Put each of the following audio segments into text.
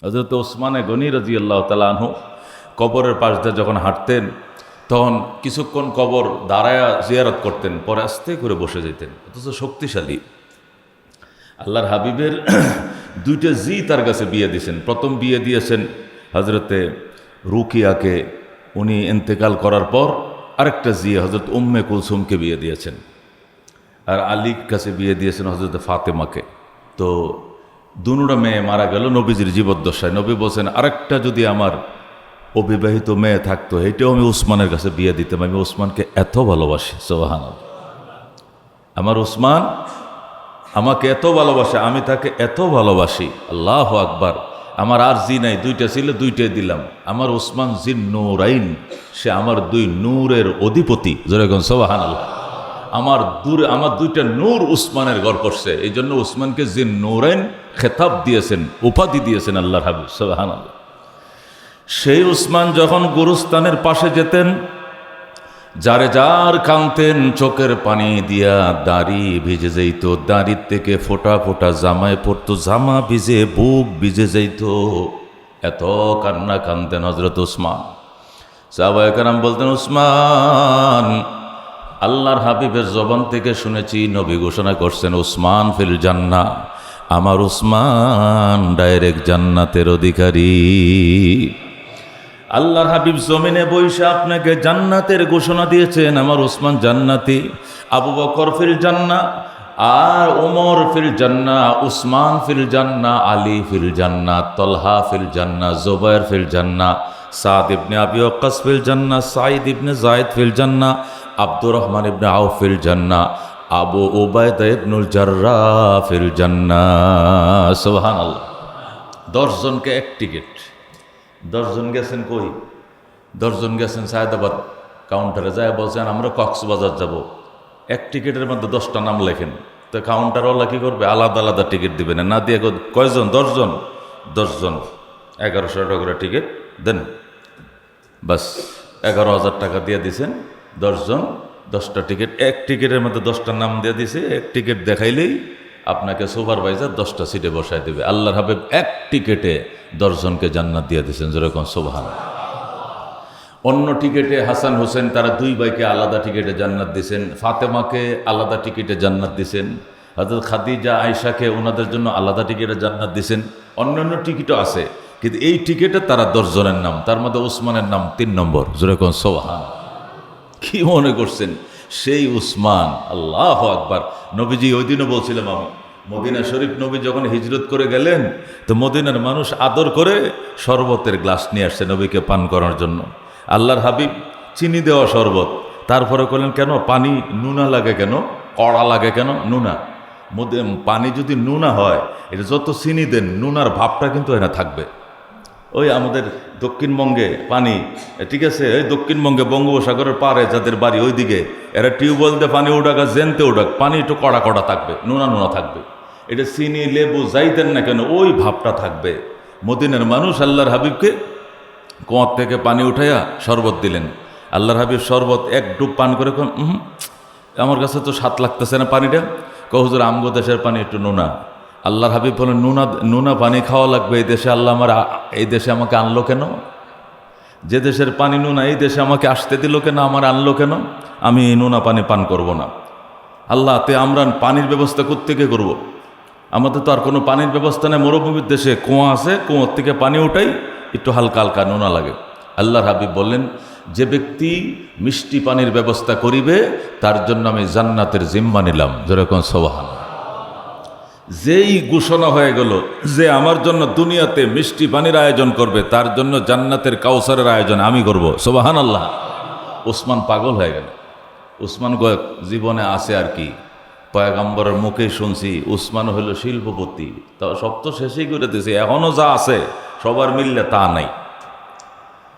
হযরত ওসমানে গনি রাদিয়াল্লাহু তাআলা আনহু কবরের পাশ দিয়ে যখন হাঁটতেন তখন কিছুক্ষণ কবর দাঁড়ায় জিয়ারত করতেন, পরে আস্তে করে বসে যেতেন। অথচ শক্তিশালী আল্লাহর হাবিবের দুইটা জি তার কাছে বিয়ে দিয়েছেন। প্রথম বিয়ে দিয়েছেন হজরতে রুকিয়াকে, উনি ইন্তেকাল করার পর আরেকটা জি হজরত উম্মে কুলসুমকে বিয়ে দিয়েছেন, আর আলীর কাছে বিয়ে দিয়েছেন হজরত ফাতেমাকে। তো দুনুরা মেয়ে মারা গেল নবীজির জীবদ্দশায়। নবী বলছেন আরেকটা যদি আমার অবিবাহিত মেয়ে থাকতো এটাও আমি উসমানের কাছে বিয়ে দিতাম, আমি উসমানকে এত ভালোবাসি। সুবহানাল্লাহ, আমার উসমান আমাকে এত ভালোবাসে, আমি তাকে এত ভালোবাসি। আল্লাহু আকবার। আমার আর জি নাই, দুইটা ছিল দুইটাই দিলাম। আমার উসমান জিন নূরাইন, সে আমার দুই নূরের অধিপতি। যেরকম সুবহানাল্লাহ, আমার দুইটা নূর উসমানের ঘর করছে, এই জন্য উসমানকে জিন নূরাইন খেতাব দিয়েছেন, উপাধি দিয়েছেন আল্লাহর হাবিব। সুবহানাল্লাহ। সেই উসমান যখন গুরুস্থানের পাশে যেতেন, যারে যার কানতেন, চোখের পানি দিয়া দাড়ি ভিজে যাইত, দাড়ির থেকে ফোঁটা ফোঁটা জামায় পড়তো, জামা ভিজে বুক ভিজে যাইত, এত কান্না কানতেন হযরত উসমান। সাহাবায়ে কেরাম বলতেন, উসমান, আল্লাহর হাবিবের জবান থেকে শুনেছি নবী ঘোষণা করছেন উসমান ফিল জান্নাহ, আমার উসমান ডাইরেক্ট জান্নাতের অধিকারী। আল্লাহর হাবিব জমিনে বৈশা আপনাকে জান্নাতের ঘোষণা দিয়েছেন, আমার উসমান জান্নাতি। আবু বকর ফিল জান্নাহ, আর ওমর ফিল জান্নাহ, উসমান ফিল জান্নাহ, আলী ফিল জান্নাহ, তলহা ফিল জান্নাহ, জুবায়ের ফিল জান্নাহ, সাদ ইবনে আবি ওয়াক্কাস ফিল জান্নাহ, সাঈদ ইবনে যায়েদ ফিল জান্নাহ, আব্দুর রহমান ইবনে আউফ ফিল জান্নাহ, আবু উবায়দা ইবনুল জাররাহ ফিল জান্নাহ। সুবহানাল্লাহ। 10 জনকে এক টিকিট। 10 জন গেছেন কই? 10 জন গেছেন সায়েদাবাদ কাউন্টারে, যায় বলছেন আমরা কক্সবাজার যাব, এক টিকিটের মধ্যে 10টা নাম লেখেন। তো কাউন্টারওয়ালা কী করবে? আলাদা আলাদা টিকিট দিবে না দিয়ে কয়জন? 10 জন। 10 জন 1100 টাকা করে টিকিট দেন, বাস 11,000 টাকা দিয়ে দিছেন। 10 জন 10টা টিকিট, এক টিকিটের মধ্যে 10টা নাম দিয়ে দিছে। এক টিকিট দেখাইলেই আপনাকে সুপারভাইজার 10টা সিটে বসায় দেবে। আল্লাহর হাবিব এক টিকিটে 10 জনকে জান্নাত দিয়ে দিয়েছেন। যেরকম সুবহানাল্লাহ। অন্য টিকিটে হাসান হোসেন তারা 2 ভাইকে আলাদা টিকিটে জান্নাত দিয়েছেন, ফাতেমাকে আলাদা টিকিটে জান্নাত দিয়েছেন, হযরত খাদিজা আয়েশাকে ওনাদের জন্য আলাদা টিকিটে জান্নাত দিয়েছেন। অন্যান্য টিকিটও আছে, কিন্তু এই টিকিটে তারা 10 জনের নাম, তার মধ্যে উসমানের নাম 3 নম্বর। যেরকম সুবহানাল্লাহ। কি মনে করছেন সেই উসমান? আল্লাহু আকবার। নবীজি ওই দিনও বলছিলাম আমি, মদিনা শরীফ নবী যখন হিজরত করে গেলেন তো মদিনার মানুষ আদর করে শরবতের গ্লাস নিয়ে আসছে নবীকে পান করার জন্য। আল্লাহর হাবিব চিনি দেওয়া শরবত, তারপরে করলেন কেন পানি নুনা লাগে, কেন কড়া লাগে, কেন নুনা? পানি যদি নুনা হয়, এটা যত চিনি দেন নুনার ভাবটা কিন্তু এখানে থাকবে। ওই আমাদের দক্ষিণবঙ্গে পানি, ঠিক আছে, ওই দক্ষিণবঙ্গে বঙ্গোপসাগরের পারে যাদের বাড়ি ওইদিকে, এরা টিউবওয়েল দিয়ে পানি উঠাক আর জেনতে উঠাক, পানি একটু কড়া কড়া থাকবে, নুনা নুনা থাকবে। এটা চিনি লেবু যাই দেন না কেন ওই ভাবটা থাকবে। মদিনার মানুষ আল্লাহর হাবিবকে কুয়ার থেকে পানি উঠাইয়া শরবত দিলেন। আল্লাহর হাবিব শরবত এক ডুব পান করে আমার কাছে তো স্বাদ লাগতেছে না পানিটা। হুজুর আমগো দেশের পানি একটু নুনা। আল্লাহর হাবিব বলেন নুনা পানি খাওয়া লাগবে এই দেশে, আল্লাহ এই দেশে আমাকে আনলো কেন? যে দেশের পানি নুনা এই দেশে আমাকে আসতে দিল কেন, আমার আনলো কেন? আমি নুনা পানি পান করব না। আল্লাহ তে আমরা পানির ব্যবস্থা কোত্থেকে করব? আমাদের তো আর কোনো পানির ব্যবস্থা নেই। মরুভূমির দেশে কুয়া আছে, কুয়োর থেকে পানি উঠাই, একটু হালকা হালকা নুনা লাগে। আল্লাহর হাবিব বললেন, যে ব্যক্তি মিষ্টি পানির ব্যবস্থা করিবে তার জন্য আমি জান্নাতের জিম্মা নিলাম। যেরকম সুবহানাল্লাহ। যেই ঘোষণা হয়ে গেল যে আমার জন্য দুনিয়াতে মিষ্টি পানির আয়োজন করবে, তার জন্য জান্নাতের কাউসারের আয়োজন আমি করব। সুবহানাল্লাহ। উসমান পাগল হয়ে গেল। উসমান জীবনে আছে আর কি, পয়গম্বরের মুখে শুনছি উসমান হইল শিল্পপতি, তা সব তো শেষই করে দিয়েছে, এখনো যা আছে সবার মিললে তা নাই।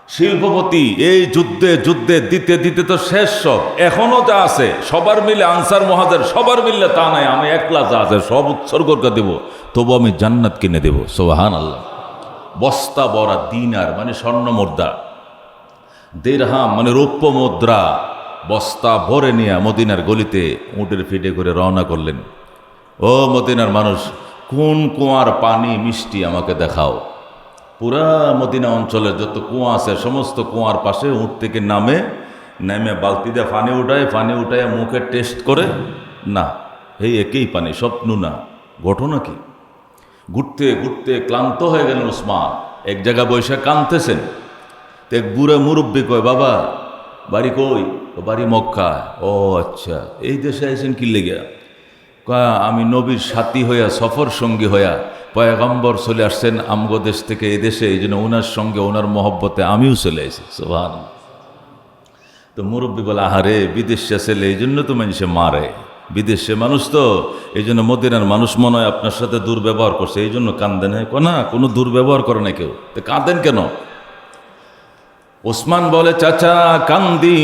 শিল্পপতি এই যুদ্ধে যুদ্ধে দিতে দিতে তো শেষ সব, এখনো যা আছে সবার মিলে আনসার মহাজের সবার মিললে তা নাই, আমি একলা যা আছে সব উৎসর্গ করে দেব, তবু আমি জান্নাত কিনে দেব। সুবহানাল্লাহ। বস্তা ভরা দিনার মানে স্বর্ণ মুদ্রা, দিরহাম মানে রৌপ্য মুদ্রা, বস্তা ভরে নিয়ে মদিনার গলিতে উটের ফিটে করে রওনা করলেন। ও মদিনার মানুষ, কোন কুয়ার পানি মিষ্টি আমাকে দেখাও। পুরা মদিনা অঞ্চলের যত কুয়া আছে সমস্ত কুয়ার পাশে উঠ থেকে নেমে বালতি দিয়ে পানি উঠায় মুখে টেস্ট করে, না এই একই পানি, স্বপ্ন না, ঘটনা কি? ঘুরতে ঘুরতে ক্লান্ত হয়ে গেলেন ওসমান, এক জায়গায় বসে কাঁদতেছেন। তো এক বুড়া মুরব্বী কয়, বাবা বাড়ি কই? ও বাড়ি মক্কা। ও আচ্ছা, এই দেশে আইছেন কি লেগে? কয় আমি নবীর সাথী হইয়া, সফর সঙ্গী হইয়া, পয়গম্বর চলে আসছেন আমগো দেশ থেকে এই দেশে, এই জন্য ওনার সঙ্গে ওনার মহব্বতে আমিও চলে আসি। সুবহানাল্লাহ। তো মুরব্বী বলে, আহারে বিদেশে ছেলে, এই জন্য তো মানুষে মারে, বিদেশে মানুষ তো, এই জন্য মদিনার মানুষ মনে হয় আপনার সাথে দুর্ব্যবহার করছে, এই জন্য কান্দেন। না, কোনো দুর্ব্যবহার করে না কেউ, তো কাঁদেন কেন? ওসমান বলে, চাচা কান্দি,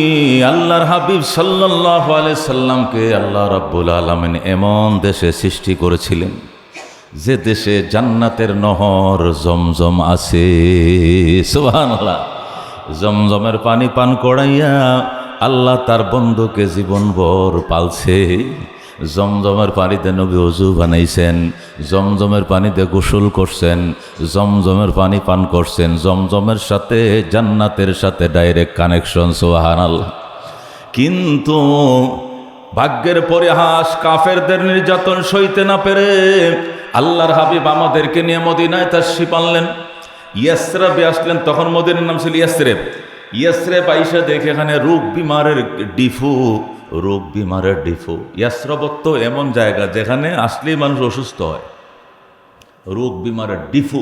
আল্লাহর হাবিব সাল্লাল্লাহু আলাইহি সাল্লামকে আল্লাহ রাব্বুল আলামিন এমন দেশে সৃষ্টি করেছিলেন যে দেশে জান্নাতের নহর জমজম আছে। সুবহানাল্লাহ। জমজমের পানি পান করাইয়া আল্লাহ তার বন্ধুকে জীবনভর পালছে। জমজমের পানিতে নবী ওযু বানাইছেন, জমজমের পানিতে গোসল করছেন, জমজমের পানি পান করছেন। জমজমের সাথে জান্নাতের সাথে ডাইরেক্ট কানেকশন। সুবহানাল্লাহ। কিন্তু ভাগ্যের পরিহাস, কাফেরদের নির্যাতন সইতে না পেরে আল্লাহর হাবিব আমাদেরকে নিয়ে মদিনায় তাশরিফ আনলেন। ইয়াসরিবে আসলেন, তখন মদিনার নাম ছিল ইয়াসরিব। ইয়াসরিব আইসা দেখে এখানে রোগ বিমারের ডিফু। ইয়াসরিব তো এমন জায়গা যেখানে আসলেই মানুষ অসুস্থ হয়, রোগ বিমারের ডিফু।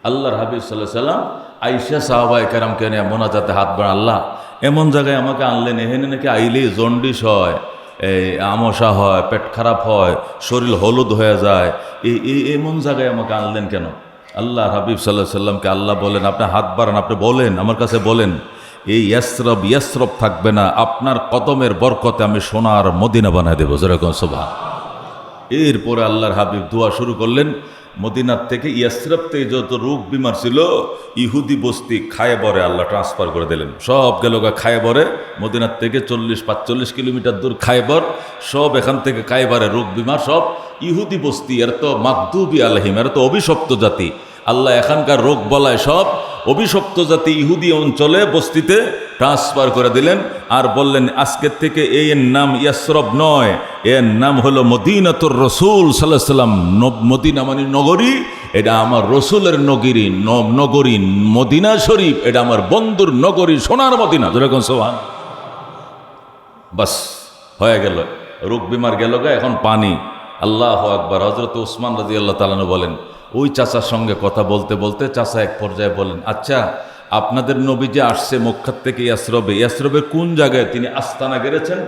আল্লাহর হাবিব সাল্লাল্লাহু আলাইহি সাল্লাম আইসা সাহাবায়ে কেরামকে নিয়ে মোনাজাতে হাত বাড়ান, আল্লাহ এমন জায়গায় আমাকে আনলেন, এখানে নাকি আইলেই জন্ডিস হয়, এই আমশা হয়, পেট খারাপ হয়, শরীর হলুদ হয়ে যায়, এমন জায়গায় আমাকে আনলেন কেন? আল্লাহ হাবিব সাল্লাল্লাহু আলাইহি সাল্লামকে আল্লাহ বলেন, আপনি হাত বাড়ান, আপনি বলেন, আমার কাছে বলেন, এই ইয়াসরব থাকবে না, আপনার কদমের বরকতে আমি সোনার মদিনা বানায় দেবো। যেরকম সুবহান। এরপরে আল্লাহর হাবিব দোয়া শুরু করলেন। মদিনার থেকে ইয়াসরিব থেকে যত রোগ বিমার ছিল ইহুদি বস্তি খায়বরে আল্লাহ ট্রান্সফার করে দিলেন, সব গেল খায়বরে। মদিনার থেকে 40-45 কিলোমিটার দূর খায়বর, সব এখান থেকে খায়বরে রোগ বিমার সব ইহুদি বস্তি, এর তো মাগদুবি আলাইহিম, এর তো অভিশপ্ত জাতি। আল্লাহ এখানকার রোগ বলায় সব অভিশপ্ত জাতি ইহুদি অঞ্চলে বস্তিতে ট্রান্সফার করে দিলেন। আর বললেন, আজকের থেকে এর নাম ইয়াসরব নয়, এর নাম হলো মদিনাতুর রাসূল সাল্লাল্লাহু আলাইহি সাল্লাম। মদিনা মানে নগরী, এটা আমার রসুলের নগরী। মদিনা শরীফ এটা আমার বন্ধুর নগরী, সোনার মদিনা। যেরকম সুবহান। বাস হয়ে গেল, রোগ বিমার গেল গা, এখন পানি। আল্লাহু আকবার। হযরত ওসমান রাদিয়াল্লাহু তাআলা আনহু বলেন, ওই চাচার সঙ্গে কথা বলতে বলতে চাচা এক পর্যায়ে বলেন, আচ্ছা আপনাদের নবী যে আসছে মক্কার থেকে ইয়াসরবের কোন জায়গায় তিনি আস্তানা গেড়েছেন?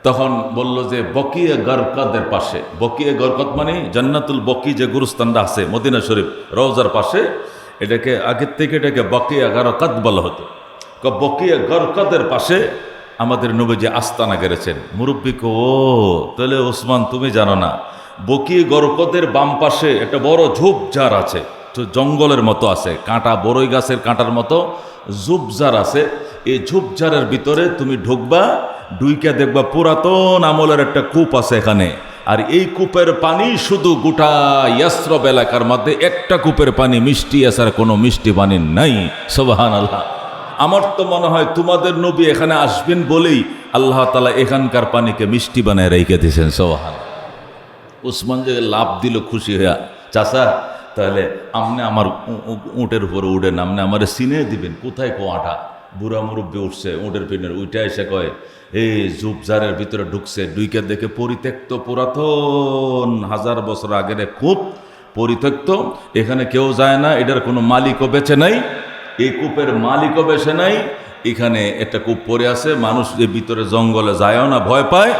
তখন বলল যে বকিয়ে গরকদের পাশে। বকিয়ে গরকত মানে জান্নাতুল বকি যে গুরুস্থানটা আছে মদিনা শরীফ রওজার পাশে, এটাকে আগের থেকে এটাকে বকিয়া গরকত বলা হতো। বকিয়ে গরকদের পাশে আমাদের নবী যে আস্তানা গেড়েছেন। মুরব্বীকে, ও তাহলে ওসমান তুমি জানো না, বকি গরকদের বাম পাশে একটা বড় ঝোপঝাড় আছে, তো জঙ্গলের মতো আছে, কাঁটা, বড়ই গাছের কাঁটার মতো ঝোপঝাড় আছে। এই ঝোপঝাড়ের ভিতরে তুমি ঢুকবা, ডুইকা দেখবা পুরাতন আমলের একটা কূপ আছে এখানে। আর এই কূপের পানি শুধু গোটা ইয়াসরব এলাকার মধ্যে একটা কূপের পানি মিষ্টি আছে, আর কোনো মিষ্টি পানি নাই। সুবহানাল্লাহ। আমার তো মনে হয় তোমাদের নবী এখানে আসবেন বলেই আল্লাহ তাআলা এখানকার পানিকে মিষ্টি বানায় রেখে দিয়েছেন। সুবহানাল্লাহ। ওসমান যে লাভ দিল খুশি হইয়া, চাচা তাহলে আপনি আমার উটের উপরে উঠেন, আপনি আমার চিনে দিবেন কোথায় কোয়াটা। বুড়া মুরব্বী উঠছে উটের পিনের, উঠে এসে কয়, এই ঝোপঝাড়ের ভিতরে ঢুকছে, ডুইকে দেখে পরিত্যক্ত, পুরাতন 1000 বছর আগের খুব পরিত্যক্ত, এখানে কেউ যায় না, এটার কোনো মালিকও বেঁচে নাই, এই কূপের মালিকও বেঁচে নাই, এখানে একটা কূপ পড়ে আছে, মানুষ যে ভিতরে জঙ্গলে যায়ও না, ভয় পায়।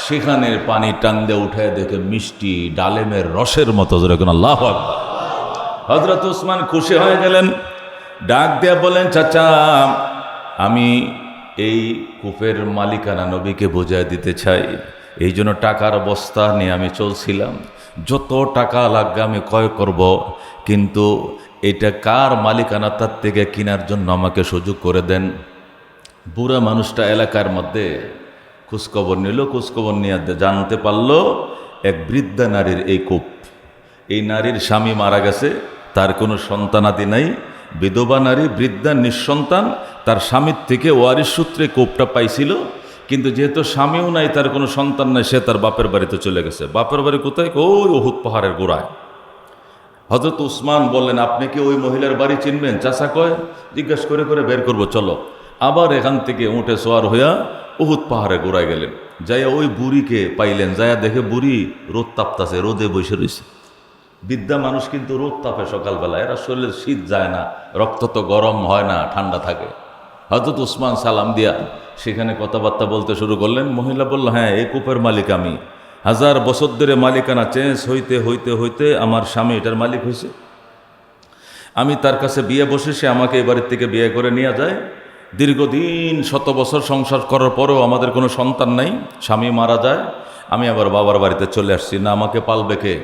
সেখানে পানি টান দিয়ে উঠায় দেখে মিষ্টি ডালেমের রসের মতো। যেরকম আল্লাহু আকবার। হযরত ওসমান খুশি হয়ে গেলেন, ডাক দেয়া বলেন, চাচা আমি এই কূপের মালিকানা নবীকে বোঝায় দিতে চাই, এই জন্য টাকার বস্তা নিয়ে আমি চলছিলাম, যত টাকা লাগবে আমি ক্রয় করব, কিন্তু এটা কার মালিকানা তার থেকে কেনার জন্য আমাকে সুযোগ করে দেন। বুড়া মানুষটা এলাকার মধ্যে খোঁজখবর নিল, খোঁজখবর নিয়ে জানতে পারল এক বৃদ্ধা নারীর এই কূপ। এই নারীর স্বামী মারা গেছে, তার কোনো সন্তানাদি নাই, বিধবা নারী, বৃদ্ধা, নিঃসন্তান, তার স্বামীর থেকে ওয়ারিশ সূত্রে কোপটা পাইছিল, কিন্তু যেহেতু স্বামীও নাই, তার কোনো সন্তান নাই, সে তার বাপের বাড়িতে চলে গেছে। বাপের বাড়ি কোথায়? ওই উহুদ পাহাড়ের গোড়ায়। হযরত উসমান বললেন, আপনি কি ওই মহিলার বাড়ি চিনবেন? চাচা কয়, জিজ্ঞেস করে করে বের করবো, চলো। আবার এখান থেকে উঠে সোয়ার হইয়া উহুদ পাহাড়ে গোড়ায় গেলেন। যাইয়া ওই বুড়িকে পাইলেন, যাইয়া দেখে বুড়ি রোদ তাপতাছে, রোদে বসে রয়েছে। বৃদ্ধা মানুষ কিন্তু রোদ তাপে সকালবেলা, এরা শরীরে শীত যায় না, রক্ত তো গরম হয় না, ঠান্ডা থাকে। হযরত উসমান সালাম দিয়া সেখানে কথাবার্তা বলতে শুরু করলেন। মহিলা বলল, হ্যাঁ, এই কূপের মালিক আমি। 1000 বছর ধরে মালিকানা চেঞ্জ হইতে হইতে হইতে আমার স্বামী এটার মালিক হয়েছে। আমি তার কাছে বিয়ে বসে, সে আমাকে এই বাড়ির থেকে বিয়ে করে নিয়ে যায়। দীর্ঘদিন 100 বছর সংসার করার পরেও আমাদের কোনো সন্তান নাই, স্বামী মারা যায়। আমি আবার বাবার বাড়িতে চলে আসছি, না আমাকে পালবে কে?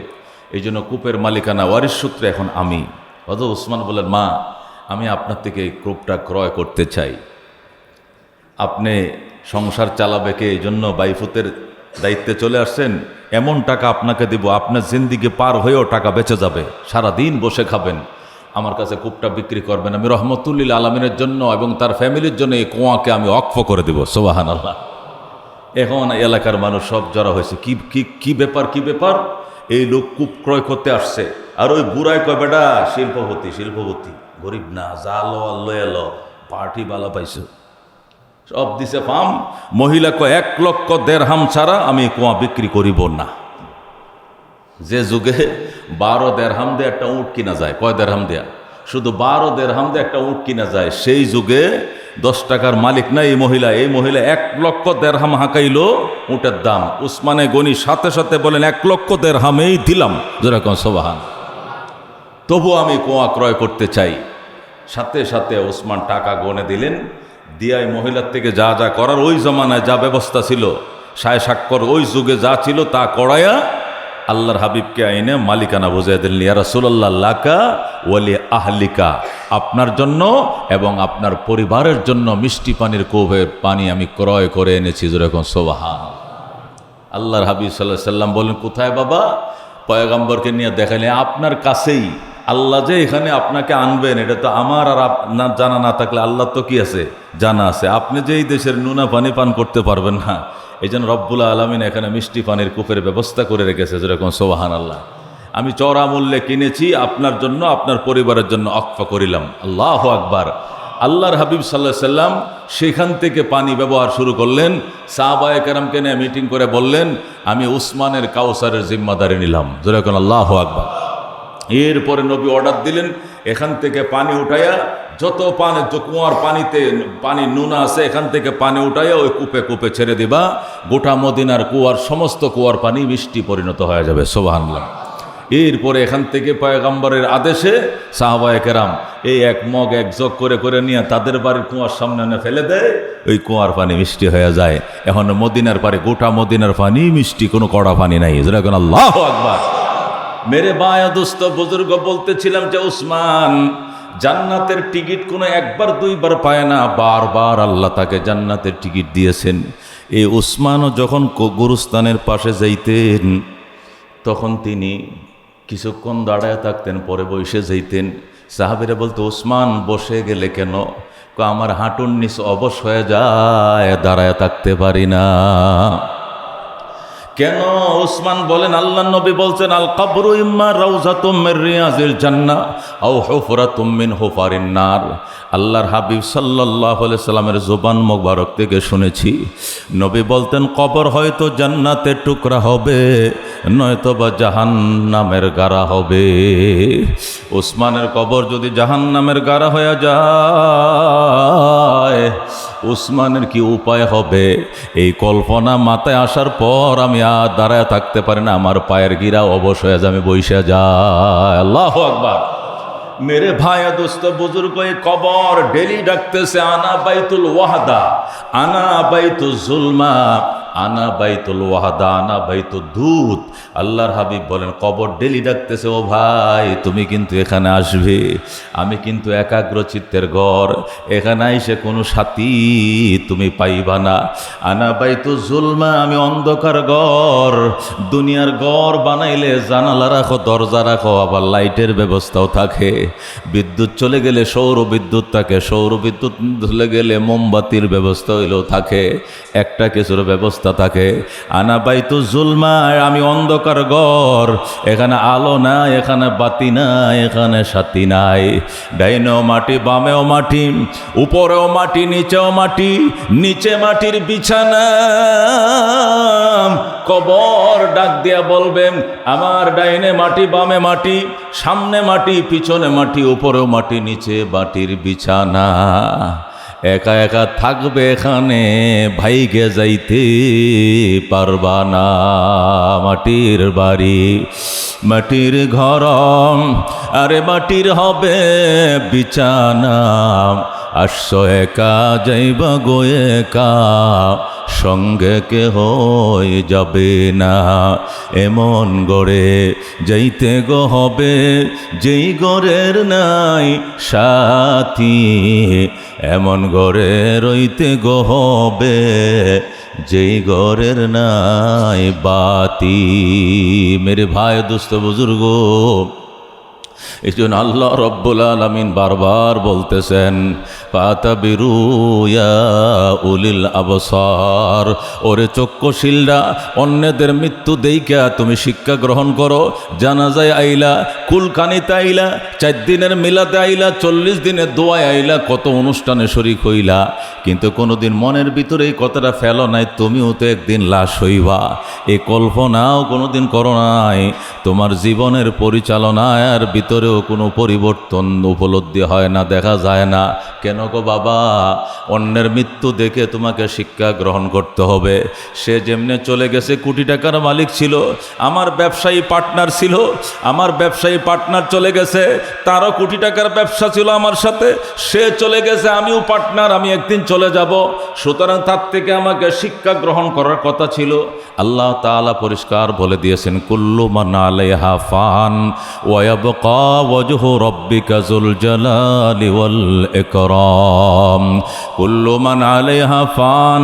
এই জন্য কূপের মালিকানা ওয়ারিশ সূত্রে এখন আমি। হযরত উসমান বললেন, মা, আমি আপনার থেকে এই কূপটা ক্রয় করতে চাই। আপনি সংসার চালাবে কে, এই জন্য বাইফুতের দায়িত্বে চলে আসছেন, এমন টাকা আপনাকে দিব, আপনার জিন্দিগি পার হয়েও টাকা বেঁচে যাবে, সারাদিন বসে খাবেন, আমার কাছে কূপটা বিক্রি করবেন। আমি রহমতুল্লিল আলমিনের জন্য এবং তার ফ্যামিলির জন্য এই কুয়াকে আমি ওয়াকফ করে দিব। সুবহানাল্লাহ। এখন এলাকার মানুষ সব জড়া হয়েছে, কি কি কি ব্যাপার, কি ব্যাপার? এই লোক কূপ ক্রয় করতে আসছে। আর ওই বুড়াই কয়, বেটা শিল্পপতি, শিল্পপতি, গরিব না, যা লো এলো, পার্টি বালা পাইছে, সব দিছে ফার্ম। মহিলা কয়, 1 লক্ষ দেড়হাম ছাড়া আমি কুয়া বিক্রি করিব না। যে যুগে 12 দেড়হাম দিয়ে একটা উট কিনা যায়, কয় দেড়হাম দেয়া? শুধু 12 দেড়হাম দিয়ে একটা উট কিনা যায়। সেই যুগে 10 টাকার মালিক না এই মহিলা। এই মহিলা 1 লক্ষ দেড়হাম হাঁকাইল উটের দাম। উসমানে গনি সাথে সাথে বলেন, 1 লক্ষ দেড়হামেই দিলাম, যেরকম সুবহান। তবু আমি কুয়া ক্রয় করতে চাই। সাথে সাথে উসমান টাকা গনে দিলেন। দিয়াই মহিলার থেকে যা যা করার, ওই জমানায় যা ব্যবস্থা ছিল, সায় স্বাক্ষর ওই যুগে যা ছিল তা করাইয়া আল্লাহর হাবিবকে আইনে মালিকানা বুঝাই দিলেন। ইয়া রাসূলুল্লাহ, লাকা ওয়ালি আহলিকা, আপনার জন্য এবং আপনার পরিবারের জন্য মিষ্টি পানির কূপের পানি আমি ক্রয় করে এনেছি, যেরকম সুবহান। আল্লাহর হাবিব সাল্লাল্লাহু আলাইহি সাল্লাম বলেন, কোথায় বাবা? পয়গম্বরকে নিয়ে দেখালে, আপনার কাছেই। আল্লাহ যে এখানে আপনাকে আনবেন, এটা তো আমার আর আপনার জানা না থাকলে আল্লাহ তো কি আছে, জানা আছে। আপনি যে এই দেশের নুনা পানি পান করতে পারবেন না, এই জন্য রব্বুল আলামিন এখানে মিষ্টি পানির কূপের ব্যবস্থা করে রেখেছে, যেরকম সুবহানাল্লাহ। আমি চড়া মূল্যে কিনেছি, আপনার জন্য, আপনার পরিবারের জন্য ওয়াকফ করিলাম। আল্লাহু আকবার। আল্লাহর হাবিব সাল্লাল্লাহু আলাইহি সাল্লাম সেখান থেকে পানি ব্যবহার শুরু করলেন। সাহাবায়ে কেরামকে নিয়ে মিটিং করে বললেন, আমি উসমানের কাউসারের জিম্মাদারি নিলাম, যেরকম আল্লাহু আকবার। এরপরে নবী অর্ডার দিলেন, এখান থেকে পানি উঠাইয়া যত পানি, কুয়ার পানিতে পানি নুনা আছে, এখান থেকে পানি উঠাইয়া ওই কূপে কূপে ছেড়ে দিবা। গোটা মদিনার কুয়ার সমস্ত কুয়ার পানি মিষ্টি পরিণত হয়ে যাবে। সুবহানাল্লাহ। এরপরে এখান থেকে পয়গম্বরের আদেশে সাহাবায়ে কেরাম এই 1 মগ 1 জগ করে করে নিয়ে তাদের বাড়ির কুয়ার সামনে এনে ফেলে দেয়, ওই কুয়ার পানি মিষ্টি হয়ে যায়। এখন মদিনার পারে গোটা মদিনার পানি মিষ্টি, কোনো কড়া পানি নাই। যেরকম আল্লাহু আকবার। মেরে বায়া দোস্ত বুজুর্গ বলতেছিলাম যে উসমান জান্নাতের টিকিট কোনো 1বার 2বার পায় না, বারবার আল্লাহ তাকে জান্নাতের টিকিট দিয়েছেন। এই উসমানও যখন গুরুস্থানের পাশে যাইতেন, তখন তিনি কিছুক্ষণ দাঁড়ায় থাকতেন, পরে বসে যাইতেন। সাহাবীরা বলতো, উসমান বসে গেলে কেন? আমার হাঁটুর নিচ অবশ হয়ে যায়, দাঁড়ায় থাকতে পারি না। কেন? উসমান বলেন, আল্লাহর নবী বলছেন, আল কবরু ইম্মা রাউযাতুম মির রিয়াজিল জান্নাহ আও হুফরাতুম মিন হুফারিন নার। আল্লাহর হাবিব সাল্লাল্লাহু আলাইহি সাল্লামের জবান মোবারক থেকে শুনেছি, নবী বলতেন, কবর হয়তো জান্নাতের টুকরা হবে, নয়তো বা জাহান্নামের গাড়া হবে। উসমানের কবর যদি জাহান্নামের গাড়া হয়ে যায়, উসমানের কি উপায় হবে? এই কল্পনা মাথায় আসার পর আমি আর দাঁড়ায় থাকতে পারি না, আমার পায়ের গিরা অবশ হয়ে যায়, আমি বইসা যায়। আল্লাহু আকবার। মেরে ভাইয়া দোস্ত বুজুর্গ, এই কবর ডেলি ডাকতেছে, আনা বাইতুল ওয়াহদা, আনা বাইতুল জুলমা। আনা বাইতুল ওয়াহাদা, আনা বাইতুল দূত। আল্লাহর হাবিব বলেন, কবর ডেলি ডাকতেছে, ও ভাই তুমি কিন্তু এখানে আসবে, আমি কিন্তু একাগ্র চিত্তের ঘর, এখানে এসে কোনো সাথী তুমি পাইবা না। আনা বাইতুল জুলমা, আমি অন্ধকার ঘর। দুনিয়ার ঘর বানাইলে জানালা রাখো, দরজা রাখো, আবার লাইটের ব্যবস্থাও থাকে। বিদ্যুৎ চলে গেলে সৌর বিদ্যুৎ থাকে, সৌর বিদ্যুৎ চলে গেলে মোমবাতির ব্যবস্থা হইলেও থাকে, একটা কিছুর ব্যবস্থা থাকে। আনা বাইতুল জুলমা, আমি অন্ধকার ঘর, এখানে আলো নাই, এখানে বাতি নাই, এখানে সাথী নাই। ডাইনেও মাটি, বামেও মাটি, উপরেও মাটি, নিচেও মাটি, নিচে মাটির বিছানা। কবর ডাক দিয়া বলবেন, আমার ডাইনে মাটি, বামে মাটি, সামনে মাটি, পিছনে মাটি, উপরেও মাটি, নিচে মাটির বিছানা। একা একা থাকবে এখানে, ভাইগে যাইতে পারবা না। মাটির বাড়ি, মাটির ঘর, আরে মাটির হবে বিছানা। আসছো একা, যাইবা গো একা, সঙ্গে কেহ যাবে না। এমন গড়ে যাইতে গো হবে, যেই গড়ের নাই সাথী। এমন গড়ে রইতে গো হবে, যেই গড়ের নাই বাতি। মেরে ভাই, দোস্ত, বুজুর্গ, এই জন্য আল্লাহ রব্বুল আলামিন বারবার বলতেছেন, ফাতাবিরু ইয়া উলিল আবসার, ওরে চক্ষুশীলরা, অন্যদের মৃত্যু দেইকা তুমি শিক্ষা গ্রহণ করো। জানাজায় আইলা, কুলকানিতে আইলা, 4 দিনের মিলাতে আইলা, 40 দিনের দোয়ায় আইলা, কত অনুষ্ঠানে শরীক হইলা, কিন্তু কোনোদিন মনের ভিতরে এই কথাটা ফেলো নাই, তুমিও তো একদিন লাশ হইবা। এই কল্পনাও কোনোদিন করো নাই। তোমার জীবনের পরিচালনার ভিতরেও কোনো পরিবর্তন উপলব্ধি হয় না, দেখা যায় না। কেন গো বাবা? অন্যের মৃত্যু দেখে তোমাকে শিক্ষা গ্রহণ করতে হবে। সে যেমনে চলে গেছে, কোটি টাকার মালিক ছিল, আমার ব্যবসায়ী পার্টনার ছিল, আমার ব্যবসায়ী পার্টনার চলে গেছে, তারও কোটি টাকার ব্যবসা ছিল আমার সাথে, সে চলে গেছে, আমিও পার্টনার, আমি একদিন চলে যাব। সুতরাং তার থেকে আমাকে শিক্ষা গ্রহণ করার কথা ছিল। আল্লাহ তাআলা পরিষ্কার বলে দিয়েছেন, কুল্লু মান আলাইহা ফান ওয়া ইয়াবকা ওয়াজহু রাব্বিকা যুল জালালি ওয়াল ইকরাম। কুল্লু মান আলাইহা ফান,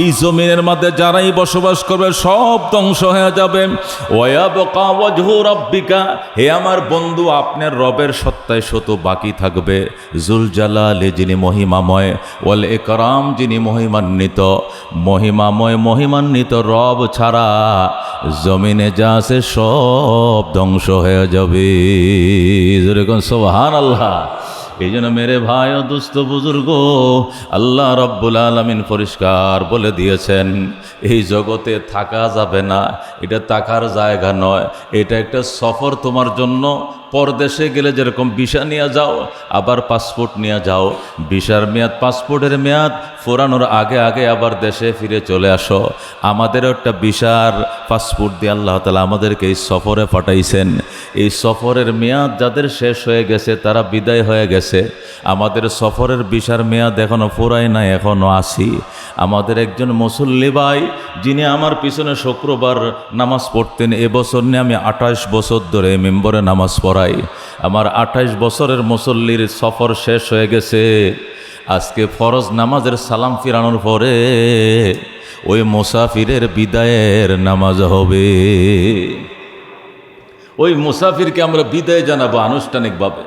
এই জমিনের মধ্যে যারাই বসবাস করবে সব ধ্বংস হয়ে যাবে। ওয়া ইয়াবকা ওয়াজহু রাব্বিকা, হে আমার বন্ধু, আপনার রবের সত্তায় শত বাকি থাকবে। যুল জালালি, যিনি মহিমাময়, ওয়াল ইকরাম, যিনি মহিমান্বিত। মহিমাময়, মহিমান্বিত রব ছাড়া জমিনে যা আছে সব ধ্বংস হয়ে যাবে। যেরকম সুবহানাল্লাহ। এই জন্য মেরে ভাই ও দুস্থ বুজুর্গ, আল্লাহ রব্বুল আলামিন পরিষ্কার বলে দিয়েছেন, এই জগতে থাকা যাবে না, এটা থাকার জায়গা নয়, এটা একটা সফর তোমার জন্য। পরদেশে গেলে যেরকম ভিসা নিয়ে যাও, আবার পাসপোর্ট নিয়ে যাও, ভিসার মেয়াদ, পাসপোর্টের মেয়াদ ফুরানোর আগে আগে আবার দেশে ফিরে চলে আসো। আমাদেরও একটা ভিসার পাসপোর্ট দিয়ে আল্লাহ তাআলা আমাদেরকে এই সফরে পাঠাইছেন। এই সফরের মেয়াদ যাদের শেষ হয়ে গেছে, তারা বিদায় হয়ে গেছে। আমাদের সফরের ভিসার মেয়াদ এখনও ফুরায় নাই, এখনও আসি। আমাদের একজন মুসল্লি ভাই, যিনি আমার পিছনে শুক্রবার নামাজ পড়তেন, এবছর নিয়ে আমি 28 বছর ধরে মেম্বরে নামাজ পড়াই। আমার 28 বছরের মুসল্লির সফর শেষ হয়ে গেছে। আজকে ফরজ নামাজের সালাম ফিরানোর পরে ওই মুসাফিরের বিদায়ের নামাজ হবে। ওই মুসাফিরকে আমরা বিদায় জানাবো আনুষ্ঠানিকভাবে।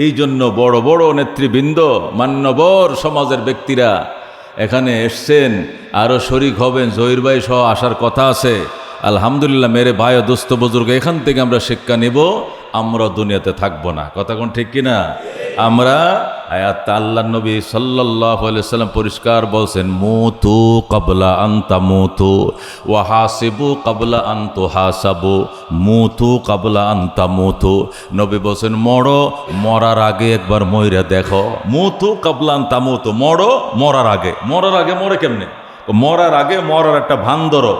এই জন্য বড় বড় নেতৃবৃন্দ, মান্যবর সমাজের ব্যক্তিরা এখানে এসছেন, আরও শরিক হবেন, জহির ভাই সহ আসার কথা আছে। আলহামদুলিল্লাহ মেরে ভাই ও দোস্ত বুজুর্গ, এখান থেকে আমরা শিক্ষা নেব, আমরা দুনিয়াতে থাকবো না। কথা কোন ঠিক কিনা? আমরা আয়াত আল্লাহ নবী সাল্লাল্লাহু আলাইহি সাল্লাম পরিষ্কার বলছেন, মুতু ক্বাবলা আন তামুতু ওয়া হাসিবু ক্বাবলা আন তুহাসাবু, মুতু ক্বাবলা আন তামুতু। নবী বলছেন, মরো, মরার আগে একবার মইরা দেখো। মুতু ক্বাবলা আন তামুতু, মরো মরার আগে। মরার আগে মরে কেমনে? মরার আগে মরার একটা ভান ধরো,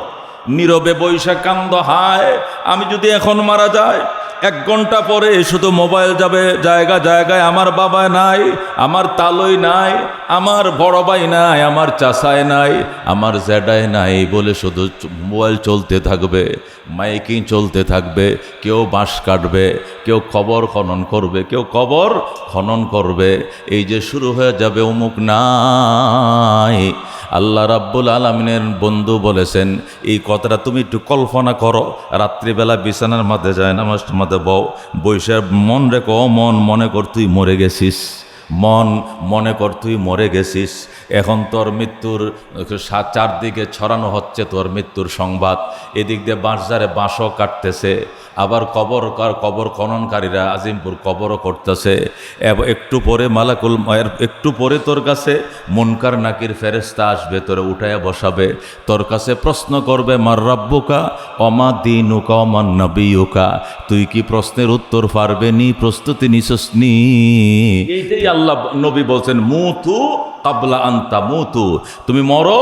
নীরবে বৈশা কান্দ, হায় আমি যদি এখন মারা যায়, 1 ঘন্টা পরে শুধু মোবাইল যাবে জায়গায় জায়গায়, আমার বাবা নাই, আমার তালই নাই, আমার বড় ভাই নাই, আমার চাচায় নাই, আমার জ্যাডায় নাই বলে শুধু মোবাইল চলতে থাকবে, মাইকিং চলতে থাকবে। কেউ বাঁশ কাটবে, কেউ কবর খনন করবে, কেউ কবর খনন করবে। এই যে শুরু হয়ে যাবে অমুক নাই। আল্লাহ রাব্বুল আলামিনের বন্ধু বলেছেন, এই কথাটা তুমি একটু কল্পনা করো। রাত্রিবেলা বিছানার মাঝে যায় নামাজের মাঝে বসে মন রেখো, মন মনে কর তুই মরে গেছিস, মন মনে কর তুই মরে গেছিস। এখন তোর মৃত্যুর চারদিকে ছড়ানো হচ্ছে তোর মৃত্যুর সংবাদ। এদিক দিয়ে বাঁশঝাড়ে বাঁশও কাটতেছে, আবার কবর খননকারীরা আজিমপুর কবরও করতেছে। একটু পরে একটু পরে তোর কাছে মুনকার নাকির ফেরেশতা আসবে, তোরে উঠাইয়া বসাবে, তোর কাছে প্রশ্ন করবে মার রাব্বুকা অমা দীনুকা অমা নবিয়ুকা। তুই কি প্রশ্নের উত্তর পারবে নি? প্রস্তুতি নিছস নি? এইটাই আল্লাহ নবী বলছেন, মুতু কাবলা আনতা মুতু, তুমি মরো,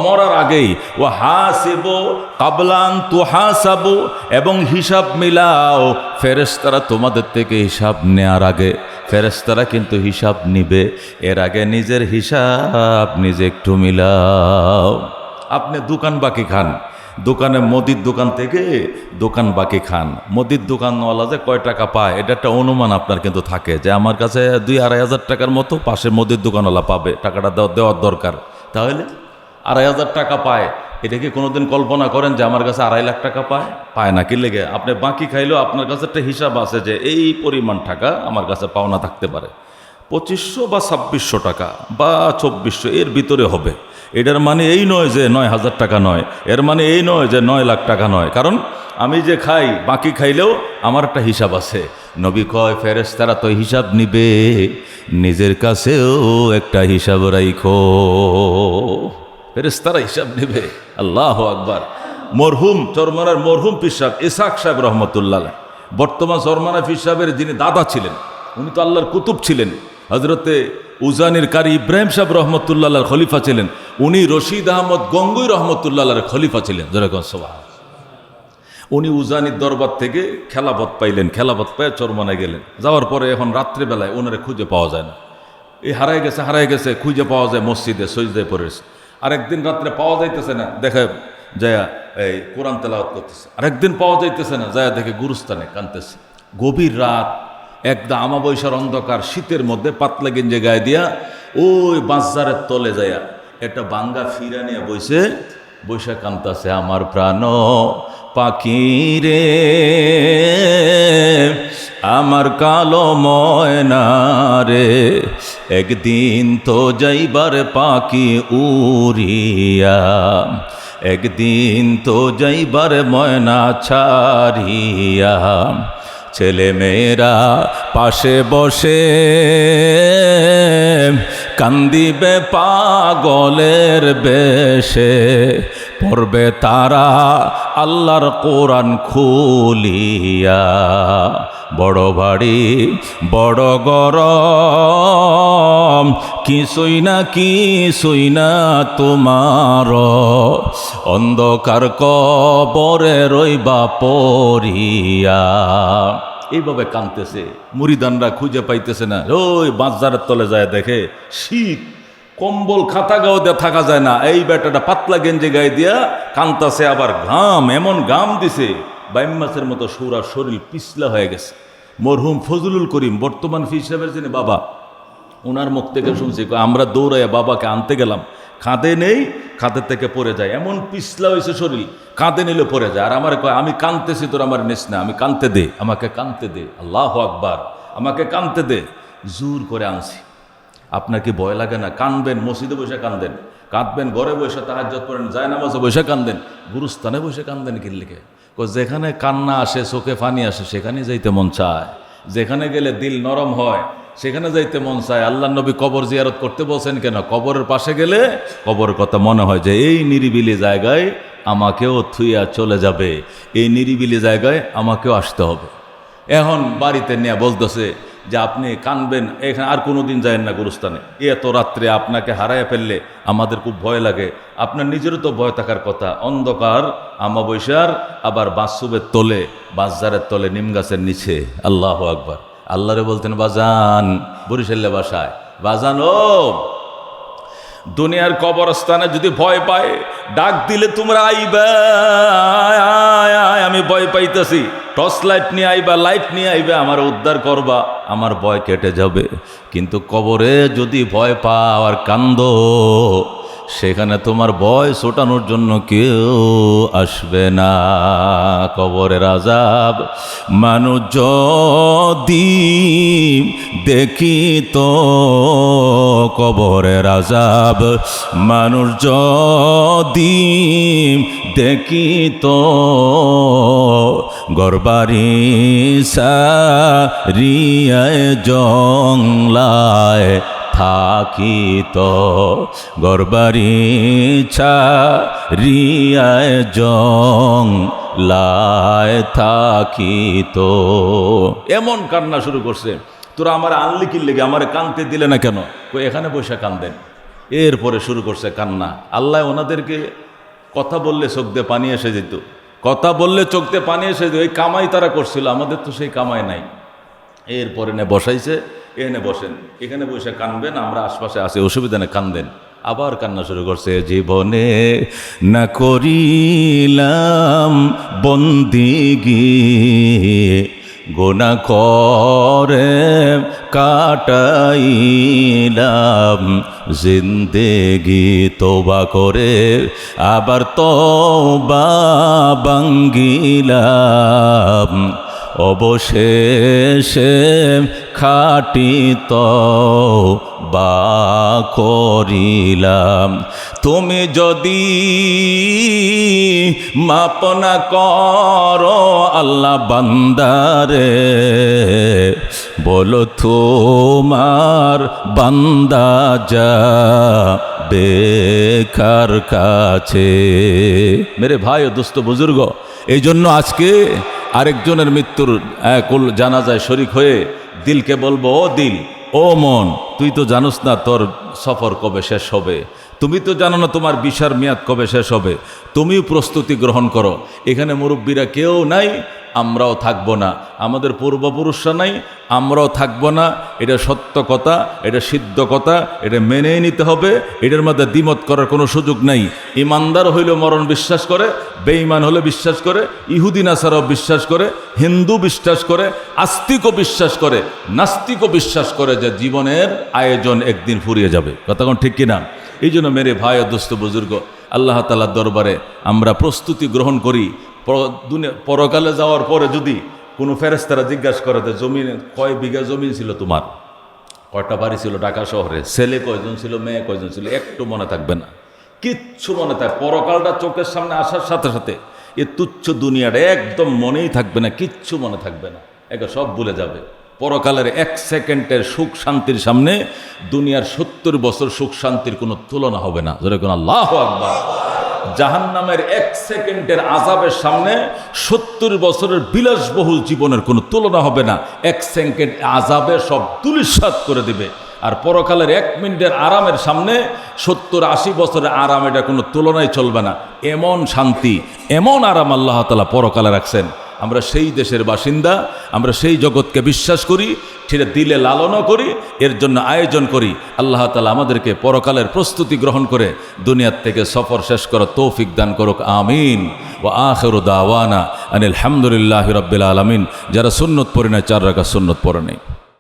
মরার আগেই। ও হাসিবু কাবলা আন তুহাসাবু, এবং হিসাব মিলাও। ফেরেশতারা তোমাদের থেকে হিসাব নেয়ার আগে ফেরেশতারা কিন্তু হিসাব নিবে, এর আগে নিজের হিসাব নিজে একটু মিলাও। আপনি দোকান বাকি খান, দোকানে মুদির দোকান থেকে দোকান বাকি খান, মুদির দোকানওয়ালা যে কয় টাকা পায় এটা একটা অনুমান আপনার কিন্তু থাকে, যে আমার কাছে 2-2.5 হাজার টাকার মতো পাশে মুদির দোকানওয়ালা পাবে, টাকাটা দেওয়ার দরকার। তাহলে 2.5 হাজার টাকা পায়, এটা কি কোনোদিন কল্পনা করেন যে আমার কাছে 2.5 লাখ টাকা পায় না? কি লেগে? আপনি বাকি খাইলেও আপনার কাছে একটা হিসাব আছে যে এই পরিমাণ টাকা আমার কাছে পাওনা থাকতে পারে, 2500 বা 2600 টাকা বা 2400 এর ভিতরে হবে। এটার মানে এই নয় যে 9,000 টাকা নয়, এর মানে এই নয় যে 9 লাখ টাকা নয়, কারণ আমি যে খাই বাকি খাইলেও আমার একটা হিসাব আছে। নবী কয় ফেরেশতারা তো হিসাব নিবে, নিজের কাছেও একটা হিসাব রাইখো। ফেরেশতারা হিসাব নেবে। আল্লাহু আকবার। মরহুম চরমনার মরহুম পীর সাহেব ইসহাক সাহেব রহমতুল্লাহ আলাইহ, বর্তমান চরমনা পীর সাহেবের যিনি দাদা ছিলেন, উনি তো আল্লাহর কুতুব ছিলেন। হজরতে উজানির কারি ইব্রাহিম সাহেব রহমতুল্লাহ আলাইহির খলিফা ছিলেন, উনি রশিদ আহমদ গঙ্গুই রহমতুল্লাহ আলাইহির খলিফা ছিলেন। যেরকম সুবহান। উনি উজানির দরবার থেকে খেলাফত পাইলেন, খেলাফত পেয়ে চরমনায় গেলেন। যাওয়ার পরে এখন রাত্রেবেলায় ওনারে খুঁজে পাওয়া যায় না, এই হারায় গেছে, খুঁজে পাওয়া যায় মসজিদে সজদায় পড়েছে। আরেকদিন রাত্রে পাওয়া যাইতেছে না, দেখে যায়া এই কোরআন তেলাওয়াত করতেছে। আরেকদিন পাওয়া যাইতেছে না, যায়া দেখে গুরুস্থানে কাঁদতেছে। গভীর রাত, একদম আমাবস্যার অন্ধকার, শীতের মধ্যে পাতলা গেঞ্জে গায়ে দিয়া ওই বাঁশঝাড়ের তলে যায়া একটা বাঙ্গা ফিরা নিয়ে বৈশা কাঁদতেছে। আমার প্রাণ পাখি রে, আমার কালো ময়না রে, একদিন তো যাইবার পাখি উড়িয়া, একদিন তো যাইবার ময়না ছাড়িয়া। ছেলে মেয়েরা পাশে বসে কান্দিবে পাগলের বেশে, পড়বে তারা আল্লাহর কোরআন খুলিয়া। বড় বাড়ি বড় গরম, কিছুই না তোমার, অন্ধকার কবরে রইবা পড়িয়া। এইভাবে কাঁদতেছে মুরিদানরা, খুঁজে পাইতেছে না। ওই বাঁশঝাড়ের তলে যায় দেখে শীত, কম্বল খাতা গাও দিয়ে থাকা যায় না, এই বেটাটা পাতলা গেঞ্জে গায়ে দিয়া কাঁদতেছে। আবার ঘাম, এমন ঘাম দিছে বাইম মাছের মতো সুরা শরীর পিছলা হয়ে গেছে। মরহুম ফজলুল করিম বর্তমান পীর সাহেবের যিনি বাবা, ওনার মুখ থেকে শুনছি আমরা দৌড়াইয়া বাবাকে আনতে গেলাম, কাঁধে নেই, কাঁধের থেকে পড়ে যায়, এমন পিছলা হয়েছে শরীর, কাঁধে নিলে পড়ে যায়। আর আমার কয় আমি কাঁদতেছি, তোর আমার নিস না, আমি কাঁদতে দে, আমাকে কাঁদতে দে। আল্লাহু আকবার, আমাকে কাঁদতে দে। জোর করে আনছি। আপনার কি ভয় লাগে না? কাঁদবেন, মসজিদে বসে কাঁদেন, কাঁদবেন ঘরে বসে, তাহাজ্জুদ পড়েন, যায় নামাজে বসে কাঁদেন, গুরুস্থানে বসে কাঁদেন কিল্লিকে? যেখানে কান্না আসে, চোখে পানি আসে, সেখানে যাইতে মন চায়। যেখানে গেলে দিল নরম হয়, সেখানে যাইতে মন চায়। আল্লাহ নবী কবর জিয়ারত করতে বলছেন কেন? কবরের পাশে গেলে কবরের কথা মনে হয় যে এই নিরিবিলি জায়গায় আমাকেও থুইয়া চলে যাবে, এই নিরিবিলি জায়গায় আমাকেও আসতে হবে। এখন বাড়িতে নিয়ে বলতেছে যে আপনি কানবেন, এখানে আর কোনো দিন যায়েন না গুরুস্থানে। এত রাত্রে আপনাকে হারায় ফেললে আমাদের খুব ভয় লাগে। আপনার নিজেরও তো ভয় থাকার কথা। অন্ধকার আমাবস্যার, আবার বাঁশুবের তলে, বাঁশঝাড়ের তলে, নিম গাছের নিচে। আল্লাহু আকবার। আল্লাহরে বলতেন বাজান, বরিশালে বাসায়, বাজান ও দুনিয়ার কবরস্থানে যদি ভয় পায়, ডাক দিলে তোমরা আইবা, আমি ভয় পাইতেছি, টর্চ লাইট নিয়ে আইবা, লাইট নিয়ে আইবা, আমার উদ্ধার করবা, আমার ভয় কেটে যাবে। কিন্তু কবরে যদি ভয় পাও আর কান্দ, সেখানে তোমার ভয় ছোটানোর জন্য কেউ আসবে না। কবরের আযাব মানুষ যদি দেখিত, কবরের আযাব মানুষ যদি দেখিত, গরবারি সারিয়ায় জংলায় থাকিত, গরবারি ছাড়িয়ায় জংলায় থাকিত। এমন কান্না শুরু করছে, তোরা আমার আনলি কি লেগে, আমার কানতে দিলে না কেন? এখানে বসে কান্দেন। এরপরে শুরু করছে কান্না। আল্লাহ ওনাদেরকে কথা বললে চোখ দিয়ে পানি এসে যেত, কথা বললে চোখ দিয়ে পানি এসে যেত। ওই কামাই তারা করছিল, আমাদের তো সেই কামাই নাই। এরপরে নে বসাইছে, এনে বসেন, এখানে বসে কানবেন, আমরা আশপাশে আসি, অসুবিধা নেই, কানদেন। আবার কান্না শুরু করছে, জীবনে না করিলাম বন্দিগি, গুনাহ করে কাটাইলাম জিন্দেগি, তওবা করে আবার তওবা ভাঙ্গিলাম, অবশেষে খাটি তওবা করিলাম। তুমি যদি মাপ না করো আল্লাহ বান্দারে, বলো তোমার বান্দা যাবে কার কাছে? মেরে ভাই ও দোস্ত বুজুর্গ, এই জন্য আজকে আরেকজনের মৃত্যুর জানাজায় শরীক হয়ে দিলকে বলবো, ও দিল, ও মন, তুই তো জানোস না তোর সফর কবে শেষ হবে, তুমি তো জানো না তোমার ভিসার মেয়াদ কবে শেষ হবে, তুমিও প্রস্তুতি গ্রহণ করো। এখানে মুরব্বীরা কেউ নাই, আমরাও থাকবো না, আমাদের পূর্বপুরুষরা নাই, আমরাও থাকবো না। এটা সত্য কথা, এটা সিদ্ধ কথা, এটা মেনে নিতে হবে, এটার মধ্যে দ্বিমত করার কোনো সুযোগ নাই। ইমানদার হইলেও মরণ বিশ্বাস করে, বেঈমান হলে বিশ্বাস করে, ইহুদি নাসারাও বিশ্বাস করে, হিন্দু বিশ্বাস করে, আস্তিকও বিশ্বাস করে, নাস্তিকও বিশ্বাস করে যে জীবনের আয়োজন একদিন ফুরিয়ে যাবে। কথা কোন ঠিক কিনা? এই জন্য মেরে ভাই ও দোস্ত বুজুর্গ, আল্লাহ তাআলার দরবারে আমরা প্রস্তুতি গ্রহণ করি। পরকালে যাওয়ার পরে যদি কোনো ফেরেশতারা জিজ্ঞাসা করে, জমিনে কয় বিঘা জমিন ছিল তোমার, কয়টা বাড়ি ছিল ঢাকা শহরে, ছেলে কয়জন ছিল, মেয়ে কয়জন ছিল, একটু মনে থাকবে না, কিচ্ছু মনে থাকবে। পরকালটা চোখের সামনে আসার সাথে সাথে এ তুচ্ছ দুনিয়াটা একদম মনেই থাকবে না, কিচ্ছু মনে থাকবে না, একে সব ভুলে যাবে। পরকালের 1 সেকেন্ডের সুখ শান্তির সামনে দুনিয়ার 70 বছর সুখ শান্তির কোনো তুলনা হবে না। যেরকম আল্লাহু আকবার। জাহান্নামের 1 সেকেন্ডের আযাবের সামনে 70 বছরের বিলাসবহুল জীবনের কোনো তুলনা হবে না। 1 সেকেন্ড আযাবে সব ধূলিসাৎ করে দিবে। আর পরকালের 1 মিনিটের আরামের সামনে 70-80 বছরের আরাম, এটা কোনো তুলনায় চলবে না। এমন শান্তি, এমন আরাম আল্লাহ তাআলা পরকালে রাখছেন। আমরা সেই দেশের বাসিন্দা, আমরা সেই জগৎকে বিশ্বাস করি, সেটা দিলে লালনও করি, এর জন্য আয়োজন করি। আল্লাহ তাআলা আমাদেরকে পরকালের প্রস্তুতি গ্রহণ করে দুনিয়ার থেকে সফর শেষ করার তৌফিক দান করুক, আমিন। ওয়া আখিরু দাওয়ানা আনিল হামদুলিল্লাহি রাব্বিল আলামিন। যারা সুন্নত পড়ে না, 4 রাকাত সুন্নত পড়ে নেই।